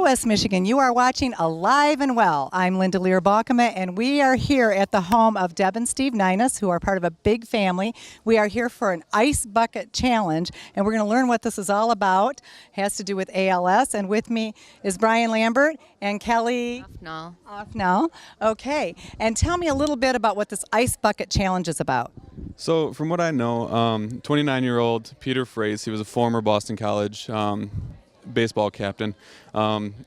West Michigan. You are watching Alive and Well. I'm Linda Lear-Balkema, and we are here at the home of Deb and Steve Ninus, who are part of a big family. We are here for an ice bucket challenge, and we're going to learn what this is all about. It has to do with ALS, and with me is Brian Lambert and Kelly Offnall. Okay, and tell me a little bit about what this ice bucket challenge is about. So from what I know, 29-year-old Peter Fraze, he was a former Boston College baseball captain.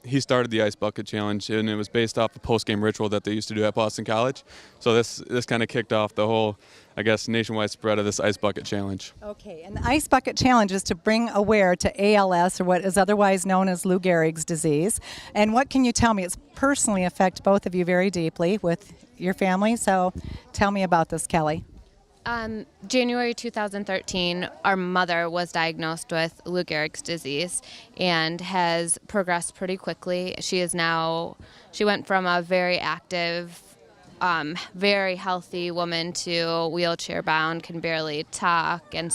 He started the Ice Bucket Challenge, and it was based off a post-game ritual that they used to do at Boston College. So this kind of kicked off the whole, I guess, nationwide spread of this Ice Bucket Challenge. Okay, and the Ice Bucket Challenge is to bring aware to ALS, or what is otherwise known as Lou Gehrig's disease. And what can you tell me? It's personally affect both of you very deeply with your family, so tell me about this, Kelly. January 2013, our mother was diagnosed with Lou Gehrig's disease and has progressed pretty quickly. She went from a very active, very healthy woman to wheelchair bound, can barely talk, and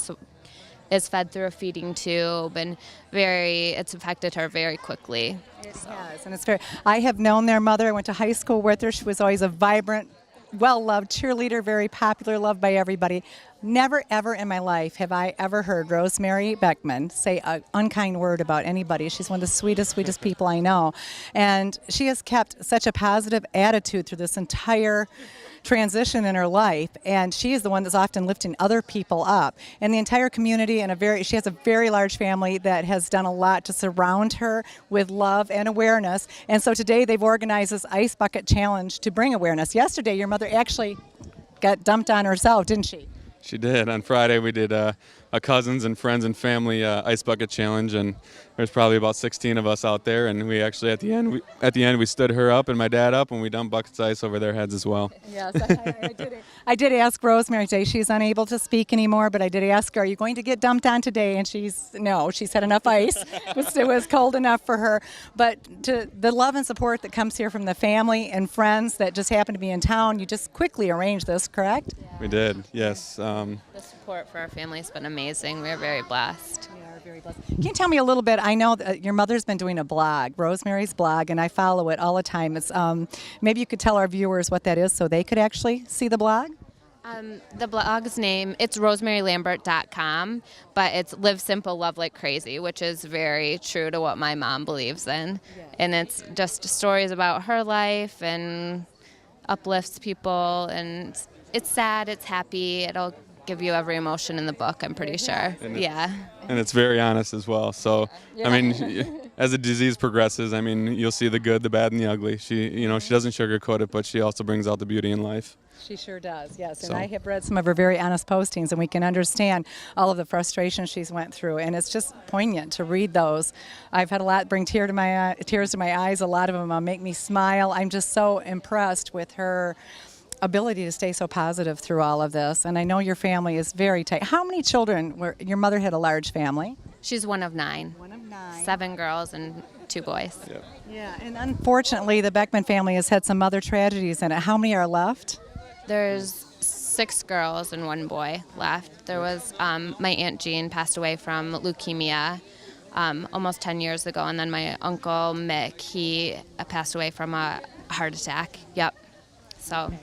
is fed through a feeding tube, and it's affected her very quickly. It has, and it's very. I have known their mother. I went to high school with her. She was always a vibrant, well-loved cheerleader, very popular, loved by everybody. Never, ever in my life have I ever heard Rosemary Beckman say an unkind word about anybody. She's one of the sweetest people I know. And she has kept such a positive attitude through this entire transition in her life, and she is the one that's often lifting other people up. And the entire community, and she has a very large family that has done a lot to surround her with love and awareness. And so today they've organized this Ice Bucket Challenge to bring awareness. Yesterday your mother actually got dumped on herself, didn't she? She did. On Friday we did a cousins and friends and family Ice Bucket Challenge, and there's probably about 16 of us out there, and we actually at the end we stood her up and my dad up, and we dumped buckets of ice over their heads as well. Yes, I did ask Rosemary today. She's unable to speak anymore, but I did ask her, are you going to get dumped on today? And no, she's had enough ice. It was cold enough for her. But to the love and support that comes here from the family and friends that just happen to be in town, you just quickly arranged this, correct? Yeah. We did, yes. The support for our family has been amazing. We are very blessed. Very blessed. Can you tell me a little bit? I know that your mother's been doing a blog, Rosemary's blog, and I follow it all the time. It's maybe you could tell our viewers what that is so they could actually see the blog? The blog's name, it's rosemarylambert.com, but it's Live Simple, Love Like Crazy, which is very true to what my mom believes in. Yeah. And it's just stories about her life and uplifts people, and it's sad, it's happy, it'll give you every emotion in the book, I'm pretty sure. And it's very honest as well. So, I mean, as the disease progresses, I mean, you'll see the good, the bad, and the ugly. She doesn't sugarcoat it, but she also brings out the beauty in life. She sure does, yes. And I have read some of her very honest postings, and we can understand all of the frustration she's went through. And it's just poignant to read those. I've had a lot bring tears to my eyes. A lot of them make me smile. I'm just so impressed with her ability to stay so positive through all of this. And I know your family is very tight. How many children your mother had a large family? She's one of 9. 7 girls and 2 boys. Yeah, and unfortunately the Beckman family has had some other tragedies in it. How many are left? There's 6 girls and 1 boy left. There was my Aunt Jean passed away from leukemia almost 10 years ago, and then my Uncle Mick, he passed away from a heart attack. Yep. So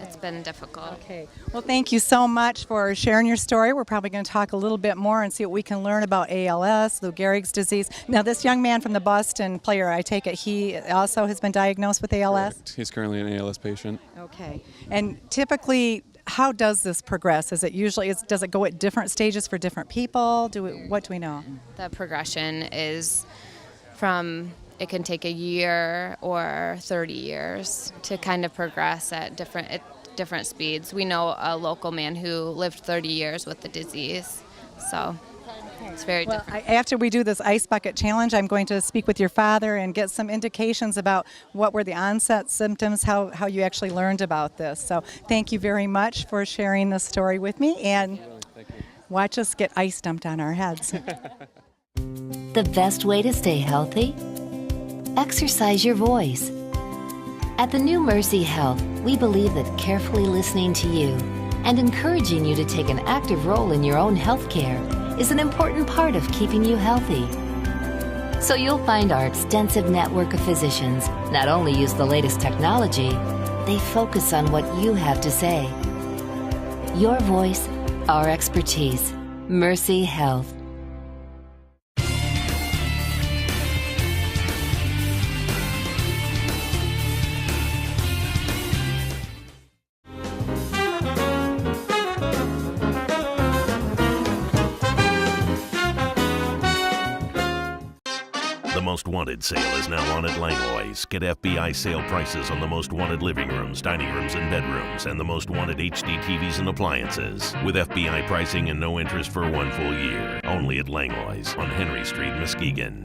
it's been difficult. Okay. Well, thank you so much for sharing your story. We're probably going to talk a little bit more and see what we can learn about ALS, Lou Gehrig's disease. Now, this young man from the Boston player, I take it he also has been diagnosed with ALS? Correct. He's currently an ALS patient. Okay. And typically, how does this progress? Is it usually, does it go at different stages for different people? What do we know? The progression is from, it can take a year or 30 years to kind of progress at different speeds. We know a local man who lived 30 years with the disease, so it's very different. After we do this ice bucket challenge, I'm going to speak with your father and get some indications about what were the onset symptoms, how you actually learned about this. So thank you very much for sharing this story with me, and watch us get ice dumped on our heads. The best way to stay healthy? Exercise your voice. At the new Mercy Health, we believe that carefully listening to you and encouraging you to take an active role in your own health care is an important part of keeping you healthy. So you'll find our extensive network of physicians not only use the latest technology, they focus on what you have to say. Your voice, our expertise. Mercy Health. The Most Wanted sale is now on at Langlois. Get FBI sale prices on the Most Wanted living rooms, dining rooms, and bedrooms, and the Most Wanted HD TVs and appliances. With FBI pricing and no interest for 1 full year. Only at Langlois on Henry Street, Muskegon.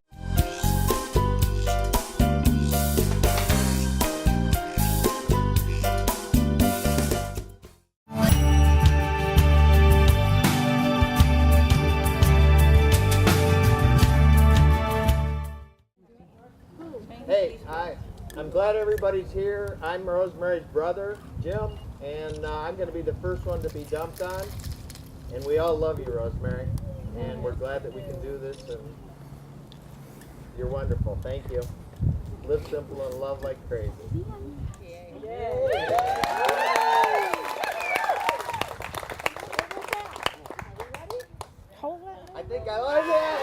Hey, I'm glad everybody's here. I'm Rosemary's brother, Jim, and I'm going to be the first one to be dumped on. And we all love you, Rosemary, and we're glad that we can do this, and you're wonderful. Thank you. Live simple and love like crazy. I think I like it.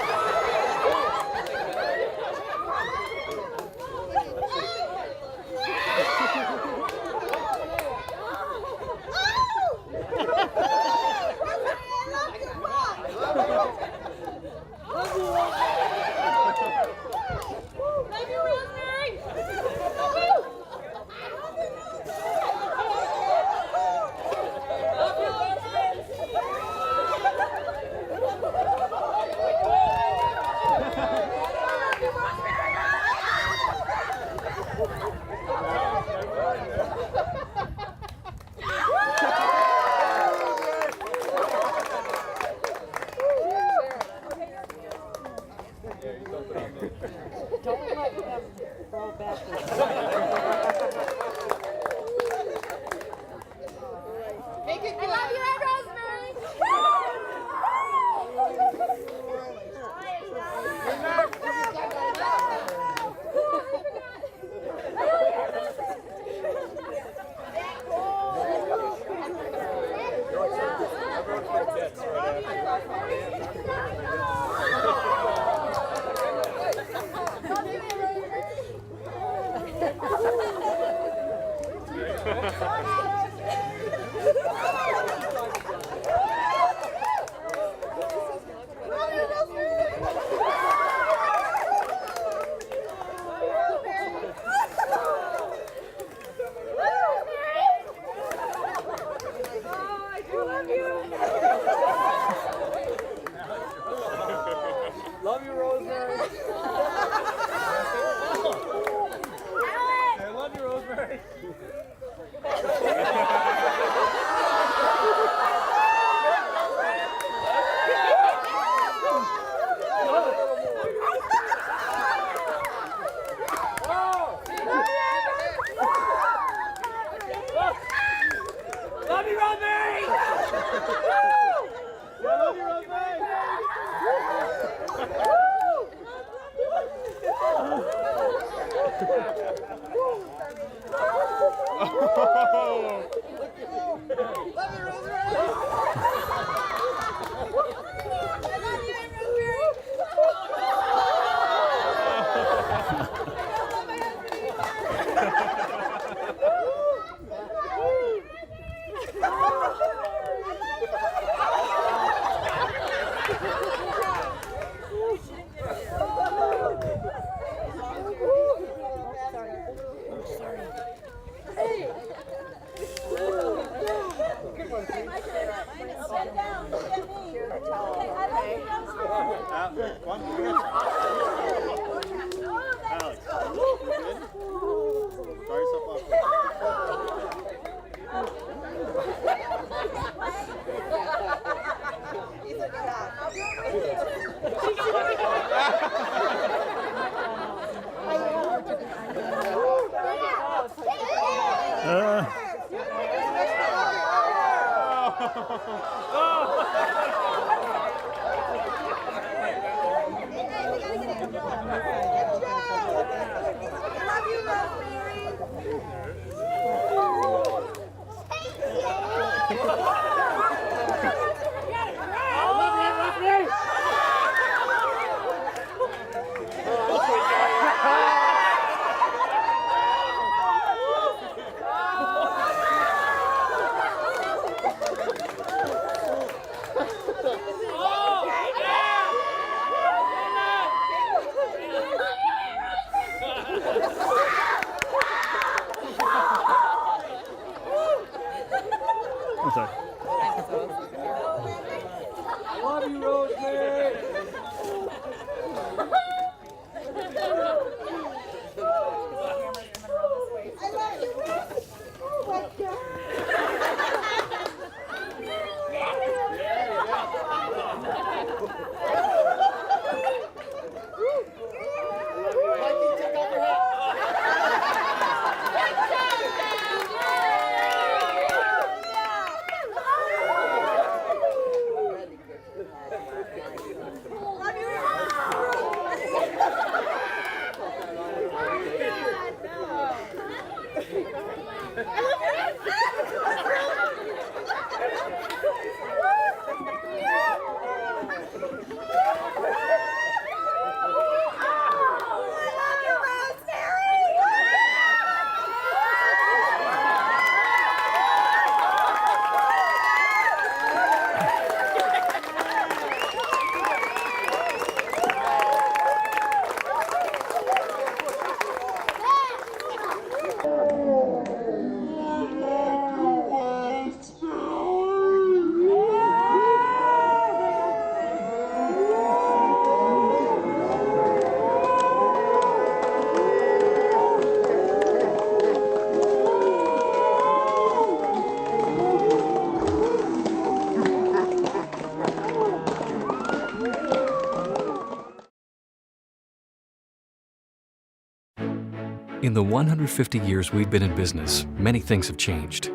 In the 150 years we've been in business, many things have changed.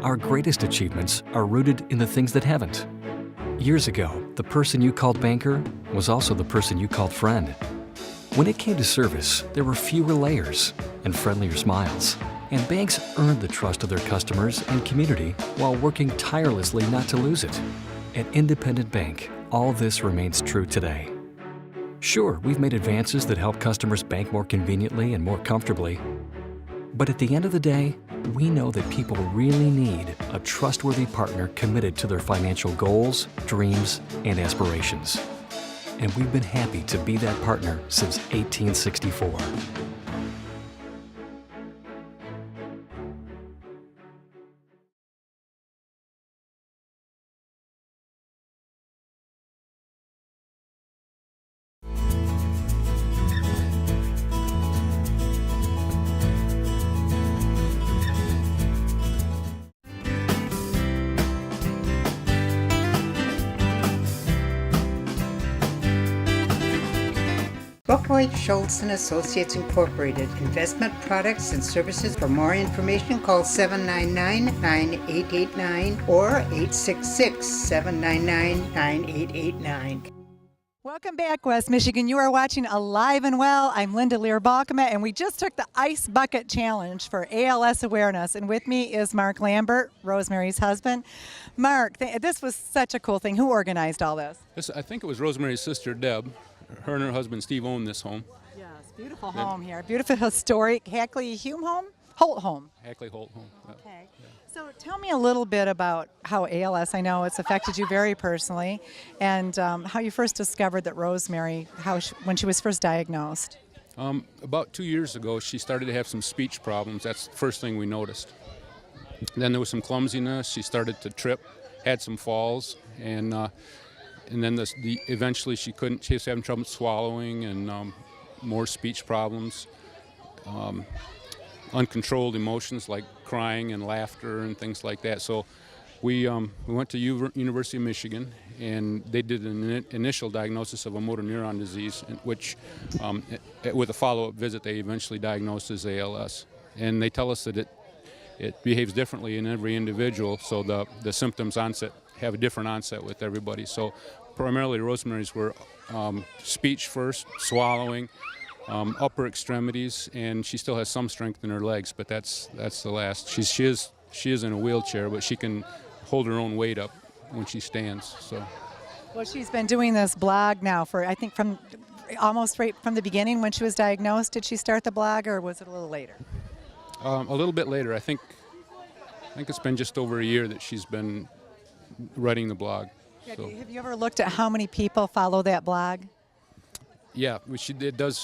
Our greatest achievements are rooted in the things that haven't. Years ago, the person you called banker was also the person you called friend. When it came to service, there were fewer layers and friendlier smiles. And banks earned the trust of their customers and community while working tirelessly not to lose it. At Independent Bank, all this remains true today. Sure, we've made advances that help customers bank more conveniently and more comfortably. But at the end of the day, we know that people really need a trustworthy partner committed to their financial goals, dreams, and aspirations. And we've been happy to be that partner since 1864. Buckwheat Schultz & Associates Incorporated, investment products and services. For more information, call 799-9889 or 866-799-9889. Welcome back, West Michigan. You are watching Alive and Well. I'm Linda Lear-Balkema, and we just took the Ice Bucket Challenge for ALS awareness. And with me is Mark Lambert, Rosemary's husband. Mark, this was such a cool thing. Who organized all this? I think it was Rosemary's sister, Deb. Her and her husband, Steve, owned this home. Yes, beautiful home here. Beautiful historic Hackley Hume home? Holt home. Hackley Holt home. Okay. So tell me a little bit about how ALS, I know it's affected you very personally, and how you first discovered that Rosemary, when she was first diagnosed. About 2 years ago, she started to have some speech problems. That's the first thing we noticed. Then there was some clumsiness. She started to trip, had some falls, and then eventually she was having trouble swallowing and more speech problems. Uncontrolled emotions like crying and laughter and things like that. So we went to University of Michigan, and they did an initial diagnosis of a motor neuron disease, which with a follow-up visit they eventually diagnosed as ALS. And they tell us that it behaves differently in every individual, so the symptoms have a different onset with everybody. So primarily Rosemary's were speech first, swallowing, upper extremities, and she still has some strength in her legs, but that's the last. She is in a wheelchair, but she can hold her own weight up when she stands. So. Well, she's been doing this blog now for, I think, from almost right from the beginning when she was diagnosed. Did she start the blog, or was it a little later? A little bit later. I think it's been just over a year that she's been writing the blog. Yeah, So. have you ever looked at how many people follow that blog? Yeah, it does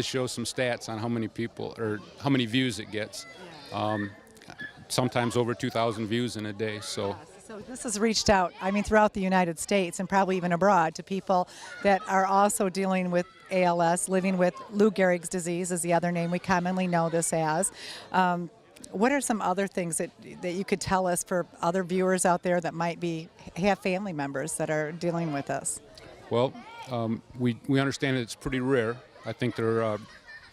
show some stats on how many people or how many views it gets. Sometimes over 2,000 views in a day. So this has reached out, throughout the United States and probably even abroad, to people that are also dealing with ALS, living with Lou Gehrig's disease is the other name we commonly know this as. What are some other things that you could tell us for other viewers out there that might have family members that are dealing with this? Well, we understand that it's pretty rare. I think there are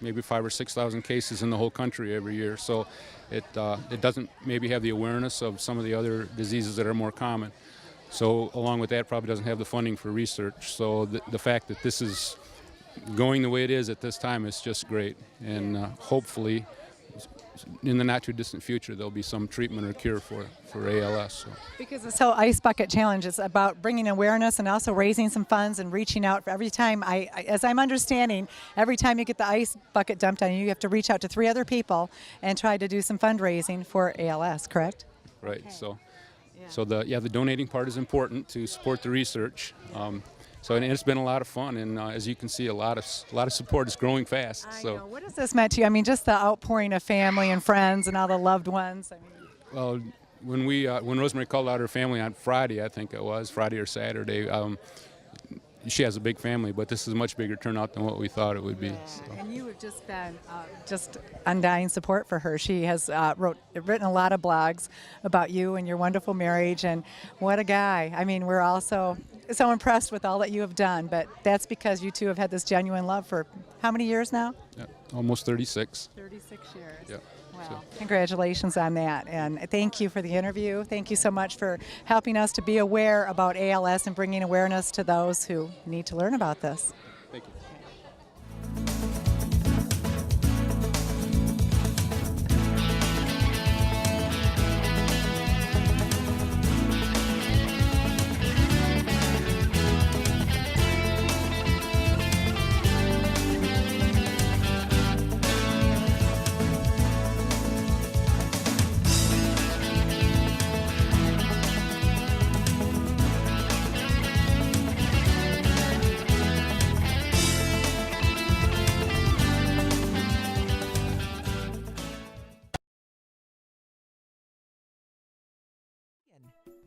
maybe 5,000 or 6,000 cases in the whole country every year. So it doesn't maybe have the awareness of some of the other diseases that are more common. So along with that, probably doesn't have the funding for research. So the fact that this is going the way it is at this time is just great. And hopefully, in the not too distant future, there'll be some treatment or cure for ALS. So. Because this whole Ice Bucket Challenge is about bringing awareness and also raising some funds and reaching out. For every time, as I'm understanding, every time you get the ice bucket dumped on you, you have to reach out to 3 other people and try to do some fundraising for ALS, correct? Right. Okay. So the donating part is important to support the research. And it's been a lot of fun, and as you can see, a lot of support is growing fast. I know. What has this meant to you? Just the outpouring of family and friends and all the loved ones. Well, when Rosemary called out her family on Friday, I think it was Friday or Saturday. She has a big family, but this is a much bigger turnout than what we thought it would be. Yeah. So. And you have just been just undying support for her. She has written a lot of blogs about you and your wonderful marriage, and what a guy. We're also so impressed with all that you have done, but that's because you two have had this genuine love for how many years now? Yeah, almost 36. 36 years. Yeah. Wow. Congratulations on that, and thank you for the interview. Thank you so much for helping us to be aware about ALS and bringing awareness to those who need to learn about this. Thank you.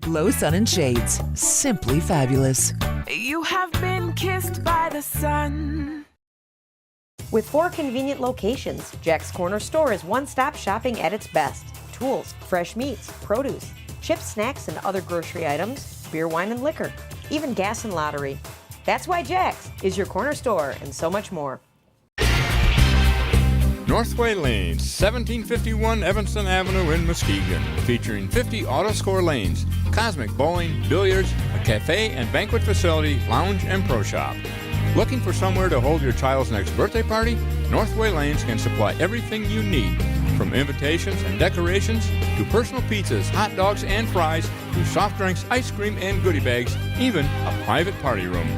Glow Sun and Shades, simply fabulous. You have been kissed by the sun. With 4 convenient locations, Jack's Corner Store is one-stop shopping at its best. Tools, fresh meats, produce, chips, snacks, and other grocery items, beer, wine, and liquor, even gas and lottery. That's why Jack's is your corner store and so much more. Northway Lanes, 1751 Evanston Avenue in Muskegon, featuring 50 auto-score lanes, cosmic bowling, billiards, a cafe and banquet facility, lounge and pro shop. Looking for somewhere to hold your child's next birthday party? Northway Lanes can supply everything you need, from invitations and decorations to personal pizzas, hot dogs, and fries, to soft drinks, ice cream, and goodie bags, even a private party room.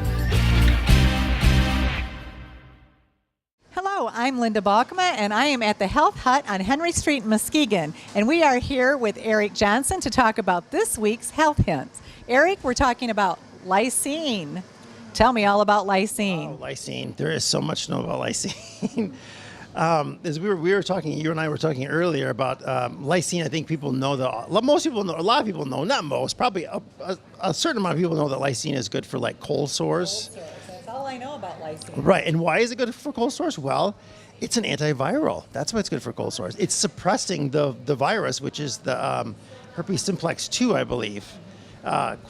Hello, I'm Linda Balkema, and I am at the Health Hut on Henry Street in Muskegon. And we are here with Eric Johnson to talk about this week's health hints. Eric, we're talking about lysine. Tell me all about lysine. Oh, lysine. There is so much to know about lysine. As we were talking, you and I were talking earlier about lysine. I think people know most people know, a lot of people know, not most, probably a certain amount of people know that lysine is good for like cold sores. That's all I know about lysine. Right. And why is it good for cold sores? Well, it's an antiviral. That's why it's good for cold sores. It's suppressing the virus, which is the herpes simplex 2, I believe.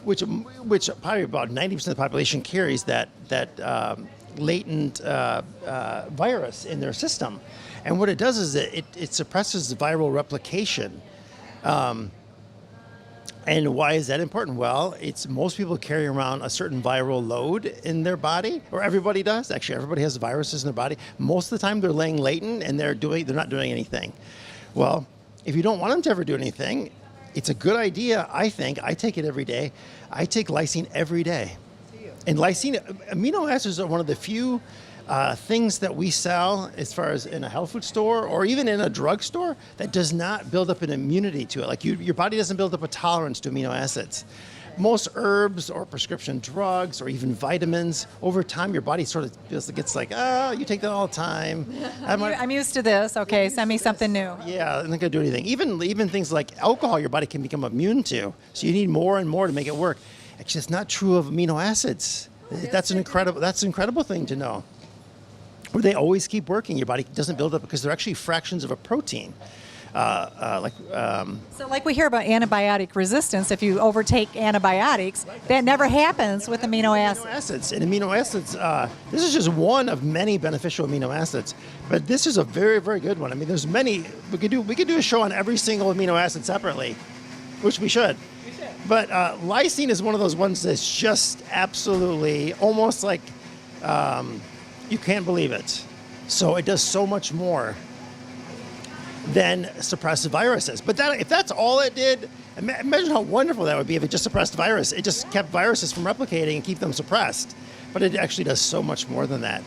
Which probably about 90% of the population carries that latent virus in their system. And what it does is it suppresses the viral replication. And why is that important? Well, most people carry around a certain viral load in their body, or everybody does. Actually, everybody has viruses in their body. Most of the time they're laying latent and they're not doing anything. Well, if you don't want them to ever do anything, it's a good idea, I think. I take it every day. I take lysine every day. And lysine, amino acids are one of the few things that we sell as far as in a health food store or even in a drugstore that does not build up an immunity to it. Like your body doesn't build up a tolerance to amino acids. Most herbs or prescription drugs or even vitamins, over time your body sort of gets like, you take that all the time. I'm used to this. Okay, send me something new. Yeah, I'm not going to do anything. Even things like alcohol, your body can become immune to. So you need more and more to make it work. Actually, it's not true of amino acids. That's an incredible thing to know. Where they always keep working. Your body doesn't build up because they're actually fractions of a protein. So like we hear about antibiotic resistance, if you overtake antibiotics, that never happens with amino acids. And amino acids, this is just one of many beneficial amino acids, but this is a very, very good one. I mean, there's many. We could do a show on every single amino acid separately, which we should. But lysine is one of those ones that's just absolutely almost like you can't believe it. So it does so much more than suppress viruses. But if that's all it did, imagine how wonderful that would be if it just suppressed virus. It just kept viruses from replicating and keep them suppressed. But it actually does so much more than that.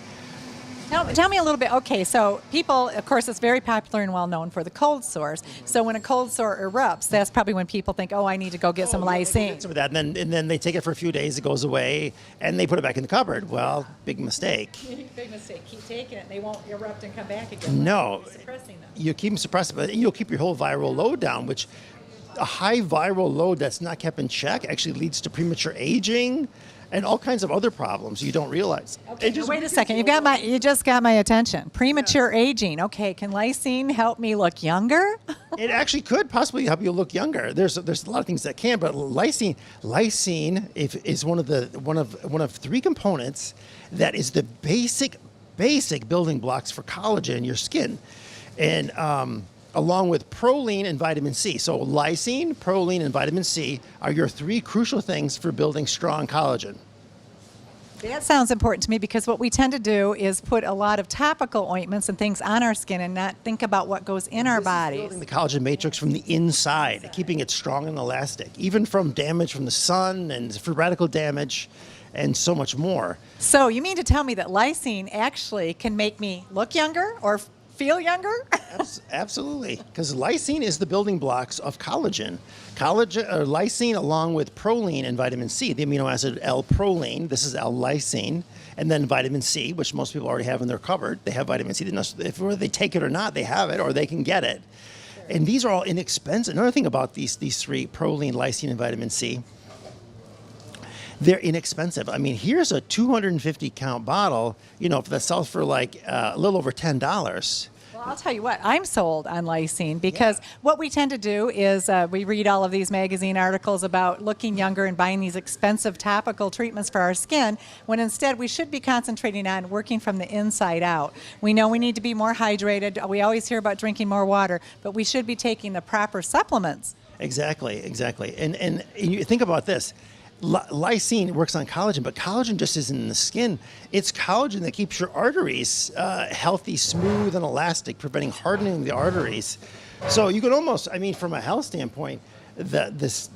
Tell me a little bit. Okay, so people, of course, it's very popular and well known for the cold sores. So when a cold sore erupts, that's probably when people think, I need to go get some lysine. Some of that, and then they take it for a few days, it goes away, and they put it back in the cupboard. Well, big mistake. Big mistake. Keep taking it. They won't erupt and come back again. No. Suppressing them. You keep them suppressed, but you'll keep your whole viral load down, which a high viral load that's not kept in check actually leads to premature aging and all kinds of other problems you don't realize. Okay, wait a second. You just got my attention. Premature aging. Okay, can lysine help me look younger? It actually could possibly help you look younger. There's a lot of things that can, but lysine is one of three components that is the basic building blocks for collagen in your skin, and along with proline and vitamin C. So lysine, proline, and vitamin C are your three crucial things for building strong collagen. That sounds important to me because what we tend to do is put a lot of topical ointments and things on our skin and not think about what goes in our bodies. Building the collagen matrix from the inside, keeping it strong and elastic, even from damage from the sun and free radical damage and so much more. So you mean to tell me that lysine actually can make me look younger or feel younger? Absolutely, because lysine is the building blocks of collagen. Lysine along with proline and vitamin C, the amino acid L-proline, this is L-lysine, and then vitamin C, which most people already have in their cupboard. They have vitamin C. Whether they take it or not, they have it or they can get it. And these are all inexpensive. Another thing about these three, proline, lysine, and vitamin C, they're inexpensive. I mean, here's a 250 count bottle, that sells for like a little over $10. Well, I'll tell you what, I'm sold on lysine because what we tend to do is we read all of these magazine articles about looking younger and buying these expensive topical treatments for our skin, when instead we should be concentrating on working from the inside out. We know we need to be more hydrated. We always hear about drinking more water, but we should be taking the proper supplements. Exactly. And you think about this. lysine works on collagen, but collagen just isn't in the skin. It's collagen that keeps your arteries healthy, smooth, and elastic, preventing hardening of the arteries. So you can almost, I mean, from a health standpoint, it's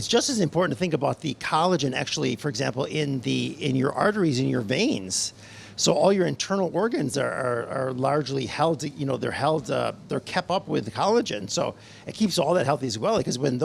just as important to think about the collagen actually, for example, in your arteries, in your veins. So all your internal organs are largely held, they're kept up with collagen. So it keeps all that healthy as well. Because when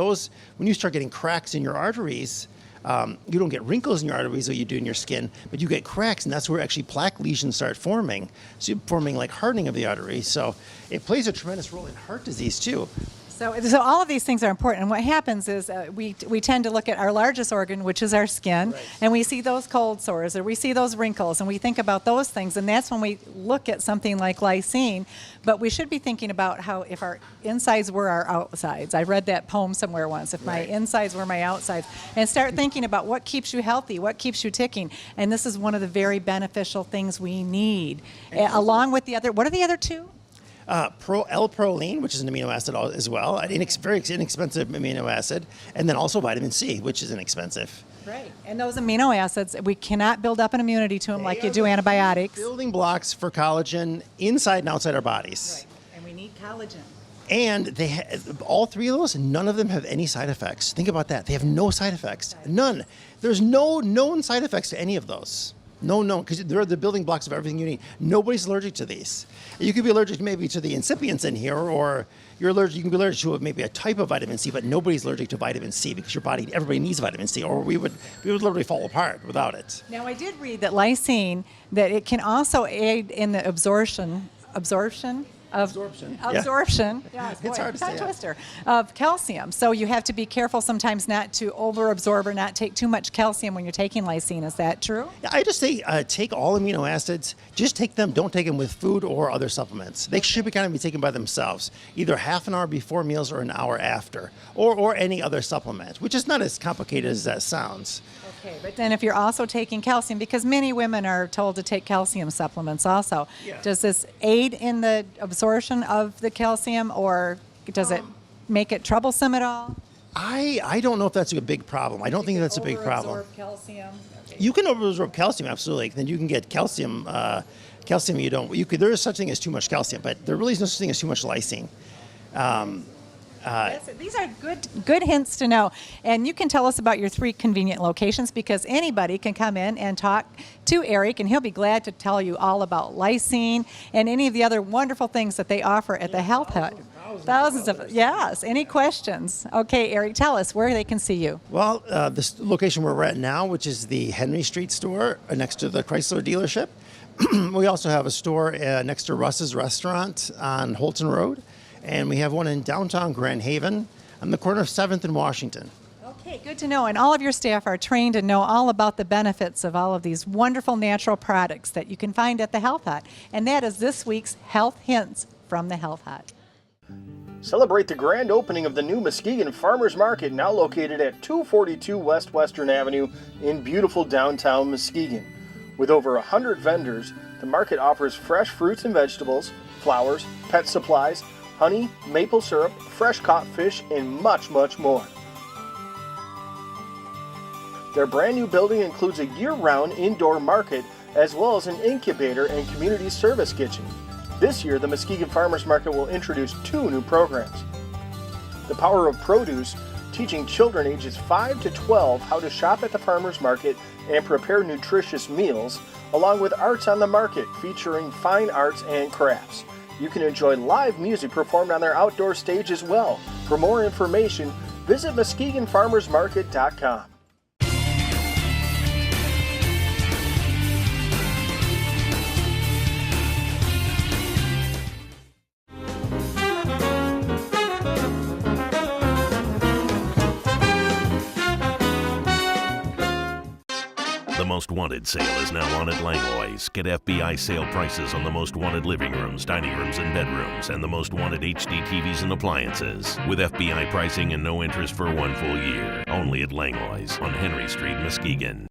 you start getting cracks in your arteries, you don't get wrinkles in your arteries like you do in your skin, but you get cracks, and that's where actually plaque lesions start forming. So you're forming like hardening of the arteries. So it plays a tremendous role in heart disease too. So all of these things are important. And what happens is we tend to look at our largest organ, which is our skin, right, and we see those cold sores or we see those wrinkles, and we think about those things. And that's when we look at something like lysine. But we should be thinking about how if our insides were our outsides. I read that poem somewhere once, if my insides were my outsides. And start thinking about what keeps you healthy, what keeps you ticking. And this is one of the very beneficial things we need. Along with the other, what are the other two? L-proline, which is an amino acid as well, an very inexpensive amino acid, and then also vitamin C, which is inexpensive. Right, and those amino acids, we cannot build up an immunity to them like you do antibiotics. Building blocks for collagen inside and outside our bodies. Right, and we need collagen. And all three of those, none of them have any side effects. Think about that. They have no side effects. None. There's no known side effects to any of those. No, because they're the building blocks of everything you need. Nobody's allergic to these. You could be allergic maybe to the incipients in here, or you can be allergic to maybe a type of vitamin C, but nobody's allergic to vitamin C because everybody needs vitamin C, or we would literally fall apart without it. Now, I did read that lysine, that it can also aid in the absorption. Yeah, it's hard to say. Twister of calcium. So you have to be careful sometimes not to overabsorb or not take too much calcium when you're taking lysine. Is that true? Yeah, I just say take all amino acids. Just take them. Don't take them with food or other supplements. They should be taken by themselves, either half an hour before meals or an hour after, or any other supplement, which is not as complicated as that sounds. Okay, but then if you're also taking calcium, because many women are told to take calcium supplements also, does this aid in the absorption of the calcium, or does it make it troublesome at all? I don't know if that's a big problem. I don't think that's a big problem. Calcium? Okay. You can overabsorb calcium, absolutely. Then you can get calcium. Calcium you don't. There is such thing as too much calcium, but there really is no such thing as too much lysine. These are good hints to know. And you can tell us about your 3 convenient locations, because anybody can come in and talk to Eric, and he'll be glad to tell you all about lysine and any of the other wonderful things that they offer at the Health Hut. Thousands of, yes. Any questions? Okay, Eric, tell us where they can see you. Well, this location where we're at now, which is the Henry Street store next to the Chrysler dealership. We also have a store next to Russ's Restaurant on Holton Road. And we have one in downtown Grand Haven on the corner of 7th and Washington. Okay, good to know. And all of your staff are trained to know all about the benefits of all of these wonderful natural products that you can find at the Health Hut. And that is this week's Health Hints from the Health Hut. Celebrate the grand opening of the new Muskegon Farmers Market, now located at 242 West Western Avenue in beautiful downtown Muskegon. With over 100 vendors, the market offers fresh fruits and vegetables, flowers, pet supplies, honey, maple syrup, fresh caught fish, and much, much more. Their brand new building includes a year-round indoor market as well as an incubator and community service kitchen. This year, the Muskegon Farmers Market will introduce 2 new programs. The Power of Produce, teaching children ages 5 to 12 how to shop at the farmers market and prepare nutritious meals, along with Arts on the Market, featuring fine arts and crafts. You can enjoy live music performed on their outdoor stage as well. For more information, visit MuskegonFarmersMarket.com. The Most Wanted sale is now on at Langlois. Get FBI sale prices on the Most Wanted living rooms, dining rooms, and bedrooms, and the Most Wanted HD TVs and appliances. With FBI pricing and no interest for 1 full year. Only at Langlois on Henry Street, Muskegon.